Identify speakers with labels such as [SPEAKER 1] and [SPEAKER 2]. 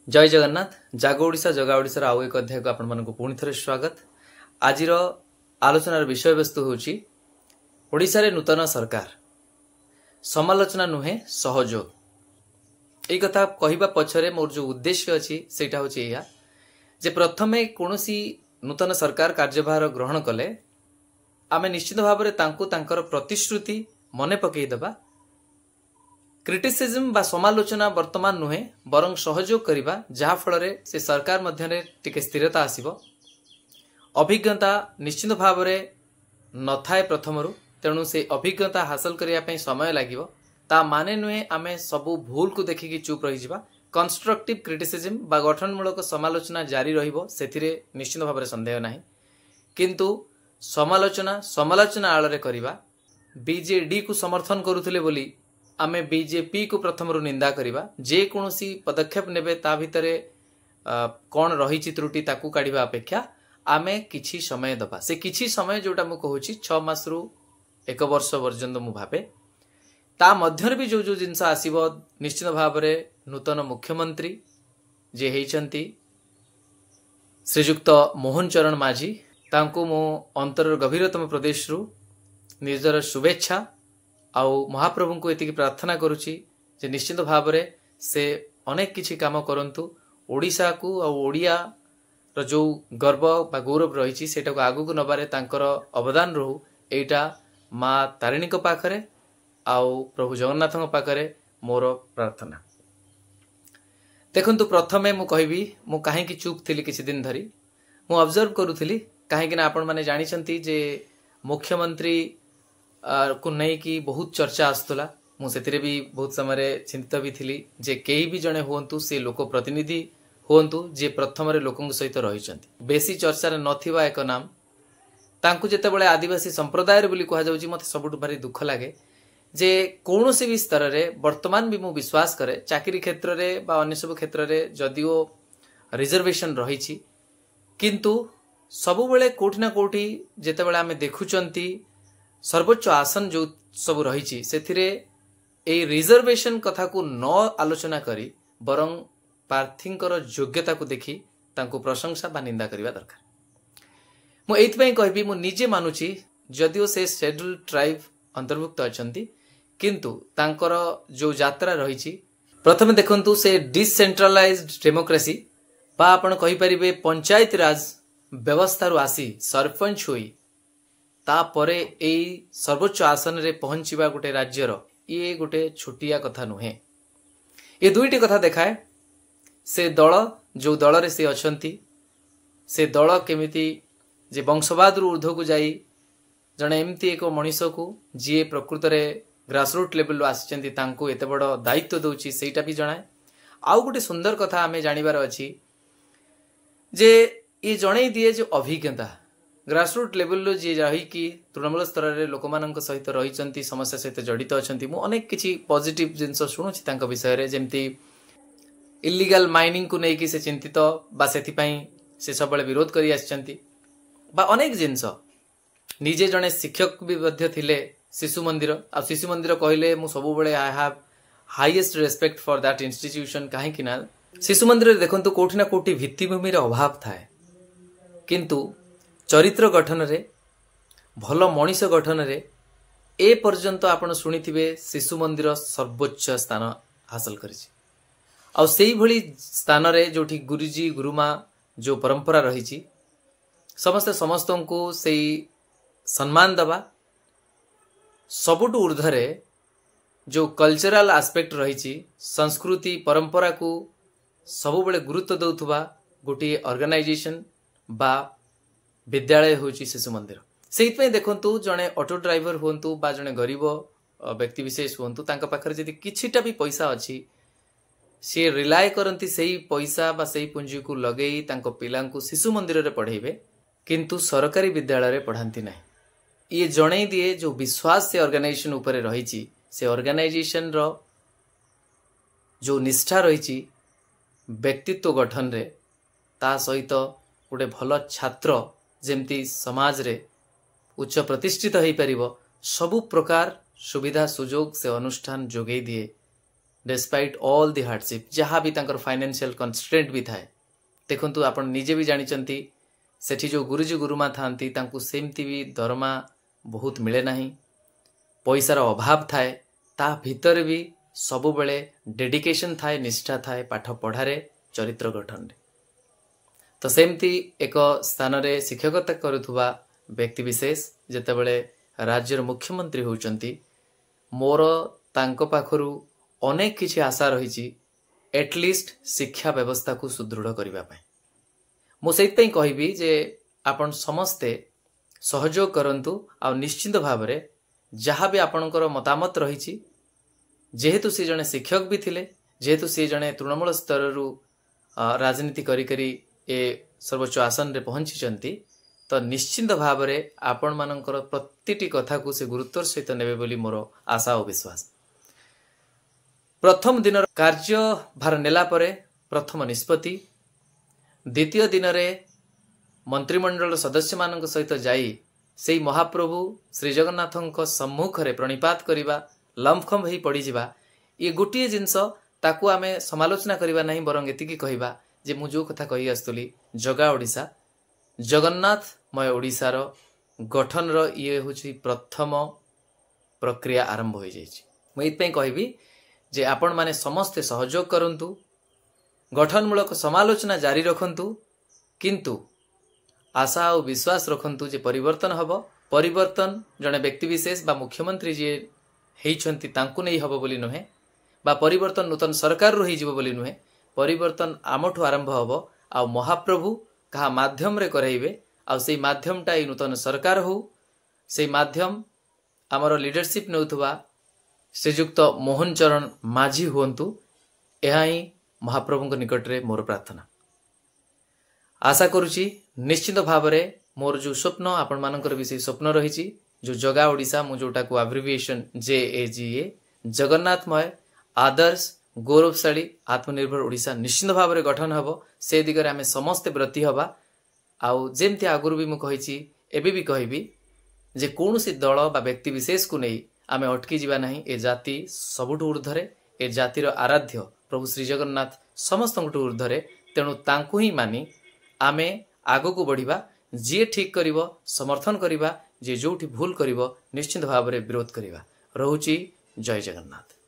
[SPEAKER 1] जय जगन्नाथ जागो ओडिशा जगा ओडिशार आउ एक अध्याय को आपण मानक पुणी थे स्वागत। आज आलोचनार विषय वस्तु होची ओडिशा रे नूतन सरकार समालोचना नुहे सहयोग। ए कथा कहवा पछरे मोर जो उद्देश्य अछि सेटा होची या जे प्रथमे कोनोसी नूतन सरकार कार्यभार ग्रहण कले आमे निश्चित भाव में तांको तांकर प्रतिश्रुति मने पकई देबा। क्रिटिसिज्म बा समालोचना वर्तमान नुहे बरं सहयोग करिबा जहा फल से सरकार मध्य टिके स्थिरता आसीबो। अभिज्ञता निश्चित भाव में न थाए प्रथमरु, तेणु से अभिज्ञता हासिल करिया पई समय लागिबो। ता माने नुहे आमे सबु भूल को देखिकी चुप रही जिबा। कंस्ट्रक्टिव क्रिटिसिज्म बा गठनमूलक समालोचना जारी रहिबो, सेथिरे निश्चित भाव में संदेह नाही। किंतु समालोचना आଳରେ करिबा बीजेडी को समर्थन करुथिले बोली आमे बीजेपी को प्रथमरु निंदा करिबा। जे कोनोसी पदक्षेप नेबे ता भितरे कोन रहिछि त्रुटि ताकू काढिबा अपेक्षा आमे किछि समय दबा। से किछि समय जोटा मु कहूछि 6 मास रु 1 वर्ष पर्यंत मु भाबे ता मध्यर भी जो जिनसा आसीबो निश्चित भाव में नूतन मुख्यमंत्री जे हेइचंती श्रीयुक्त मोहन चरण माझी तांको मो अंतर गभीरतम प्रदेश रु निजर शुभेच्छा आउ महाप्रभु को एतिकी प्रार्थना करुची जे निश्चित भाव में से अनेक किछि काम करंतु ओडिशा को आ ओडिया रो जो गर्व बा गौरव रही सेटा को आगु को नबारे तांकर अवदान रहू। एटा माँ तारिणी को पाखरे आउ प्रभु जगन्नाथ पाखरे मोर प्रार्थना। देखंतु प्रथमे मु कहबी मु काहे की चुप थिली किछि दिन धरी मु ऑब्जर्व करूथिली काहे कि आपण माने जानिछंती जे मुख्यमंत्री को नहीं कि बहुत चर्चा आसुला। मु सेतिरे भी बहुत समय चिंतित भी थिली जे केही भी जणे होंतु से लोक प्रतिनिधि होंतु जे प्रथम रे लोकंग सहित रहिचंती। बेसी चर्चा रे नथिबा एक नाम तांकु जेतेबेले आदिवासी संप्रदाय रे बोली कहा जाउची मते सबुठ भारी दुख लागे जे कोनोसी भी स्तर रे वर्तमान भी मु विश्वास करे चाकरी क्षेत्र रे बा अन्य सब क्षेत्र रे जदिओ रिजर्वेशन रहिछि किंतु सबु बेले कोठी ना कोठी जेतेबेले आमे देखुचंती सर्वोच्च आसन जो सब रही से रिजर्वेशन कथा को न आलोचना करी बरं प्रार्थींकर योग्यता को देखी तांको प्रशंसा बा निंदा करिवा दरकार। मु एइथपई कहबी मु निजे मानुची जदिओ से शेड्यूल ट्राइब अंतर्भुक्त अछंती किंतु तांकर जो यात्रा रही प्रथम देखंतु से डिसेंट्रलाइज्ड डेमोक्रेसी बा आपण कहि परिबे पंचायत राज व्यवस्था रु आसी सरपंच होई तापरे एई सर्वोच्च आसन रे पहुंचीबा गोटे राज्यर ये गोटे छोटिया कथा नुहे। ये दुईटी कथा देखाए से दल जो दल रे से अछंती से दल केमिति जे वंशवाद रु ऊर्ध्व को जाई जने एमती एक मनीष को जी प्रकृत रे ग्रासरूट लेवल रु आसिचंती तांको एते बड़ दायित्व दउची सेटा भी जणाए। आउ गोटे सुंदर कथा आमे जानिबार अछि जे ये जणै दिए जो अभिज्ञता ग्रासरूट लेवल जी रही कि तृणमूल स्तर में लोक मान सहित रही समस्या सहित जड़ित अच्छा अनेक किसी पॉजिटिव जिनस शुणुची तांको विषय रे जेमती इलीगल माइनिंग को लेकिन से चिंतित बा से सब विरोध करी आछंती बा अनेक जिनस निजे जड़े शिक्षक भी मध्य थिले शिशु मंदिर कहले मु सब बेले I have highest respect for that institution कहीं ना शिशु मंदिर देखंतु कोठी ना कोठी भित्तिभूमि रे अभाव थाए किंतु चरित्र गठन रे भल मनीष गठन रे ए पर्यंत आपण शुणिथिबे शिशु मंदिर सर्वोच्च स्थान हासिल करिछि। आ सेही भली स्थान रे जोठी गुरुजी गुरुमा जो परंपरा रही समस्तों को सेही सम्मान दबा सबुठ ऊर्ध्वरे जो कल्चरल एस्पेक्ट रही संस्कृति परंपरा को सब बेले गुरुत्व दउथुबा गोटे ऑर्गेनाइजेशन बा विद्यालय होची शिशु मंदिर। से देखंतु जड़े ऑटो ड्राइवर हुंतु बा जड़े गरीब व्यक्ति विशेष हुंतु तांका पाखरे जदि किछिटा भी पैसा अछि से रिलाय करंती सेही पैसा बा सेही पुंजी को लगेई तांको पिलांकु शिशु मंदिर रे पढ़ेबे किंतु सरकारी विद्यालय रे पढ़ांती नाही। ये जणै दिए जो विश्वास से ऑर्गेनाइजेशन ऊपर रही से ऑर्गेनाइजेशन रो जो निष्ठा रही व्यक्तित्व गठन रे ता सहित गोटे भल छात्र जेमती समाज रे उच्च प्रतिष्ठित हो पारिबो सबु प्रकार सुविधा सुजोग से अनुष्ठान जोगई दिए डिस्पाइट ऑल दी हार्डशिप जहाँ भी तांकर फाइनेंशियल कंस्ट्रेंट भी थाए देखंतु आपण निजे भी जानिचंती सेठी जो गुरुजी गुरुमा थांती तांकु सेमती भी दरमा बहुत मिले नाही पैसार अभाव थाए ता भितर भी सबु बेले डेडिकेशन थाए निष्ठा थाए पाठ पढ़ारे चरित्र गठन रे तो सेमती एक स्थान रे शिक्षकता करुथुवा व्यक्ति विशेष जेतेबेले राज्यर मुख्यमंत्री होउचंती मोर तांको पाखरु अनेक किछि आशा रहिछि एटलिस्ट शिक्षा व्यवस्था को सुदृढ़ करबा पय मो सेइतै कहबी जे आपण समस्ते सहयोग करंतु आ निश्चित भाव रे जहाँ भी आपणकर मतामत रहिछि जेहेतु से जने शिक्षक भी थिले जेहेतु से जने तृणमूल स्तर रु राजनीति करी करी ए सर्वोच्च आसन रे पहुंचीचंती तो निश्चित भाव रे आपण मानकर प्रतिटी कथा को से गुरुत्वर सहित नेबे बोली मोर आशा और विश्वास। प्रथम दिन कार्य भार नेला परे प्रथम निष्पत्ति द्वितीय दिन रे मंत्रिमंडल सदस्य मानक सहित जाई सेई महाप्रभु श्री जगन्नाथंक सम्मुख रे प्रणिपात करिबा लंफखम हेई पड़ी जिबा ये गोटिए जिंस ताकू आमे समालोचना करिबा नहीं बरंग एतिकी कहिबा जे मु जो कथा कहि आस्तुली जगा ओडिसा जगन्नाथमय ओडिसार गठन रो ये होची प्रथम प्रक्रिया आरंभ हो जाइछि। मु एतपै कहबी जे आपण माने समस्ते सहयोग करंतु गठनमूलक समालोचना जारी रखंतु किंतु आशा और विश्वास रखंतु जे परिवर्तन हब परिवर्तन जने व्यक्ति विशेष बा मुख्यमंत्री जे हेइछंती तांकु नै हब बोली नहे बा परिवर्तन नूतन सरकार रो हेइजिबो बोली नहे परिवर्तन आमठु आरंभ हब आ महाप्रभु कहा माध्यम रे करैबे आ सेई माध्यमटा ई नूतन सरकार हो सेई माध्यम हमर लीडरशिप नउथबा श्रीजुक्त मोहन चरण माझी हुंतु एहा ही महाप्रभु निकट रे मोर प्रार्थना आशा करुची निश्चित भाव रे मोर जो स्वप्न आपण मानकर भी स्वप्न रही जो जगा ओडिशा मु जोटा को एब्रिविएशन JAGA जगन्नाथमय आदर्श गौरवशाली आत्मनिर्भर ओडिशा निश्चित भाव रे गठन हबो से दिगरे आमे समस्त ब्रती हबा आउ जेमती आगुरु भी मु कहिची एबे भी कहबी जे कोनोसी दल बा व्यक्ति विशेष को नै आमे अटकी जिबा नहीं ए जाति सबुठु ऊर्ध्वरे ए जातिर आराध्य प्रभु श्री जगन्नाथ समस्त ऊर्ध्वरे तेणु तांकु ही मानी आमे आगो को बढ़िबा जे ठीक करिवो समर्थन करिबा जे जोठी भूल करिवो निश्चित भाव रे विरोध करिबा। रहुची जय जगन्नाथ।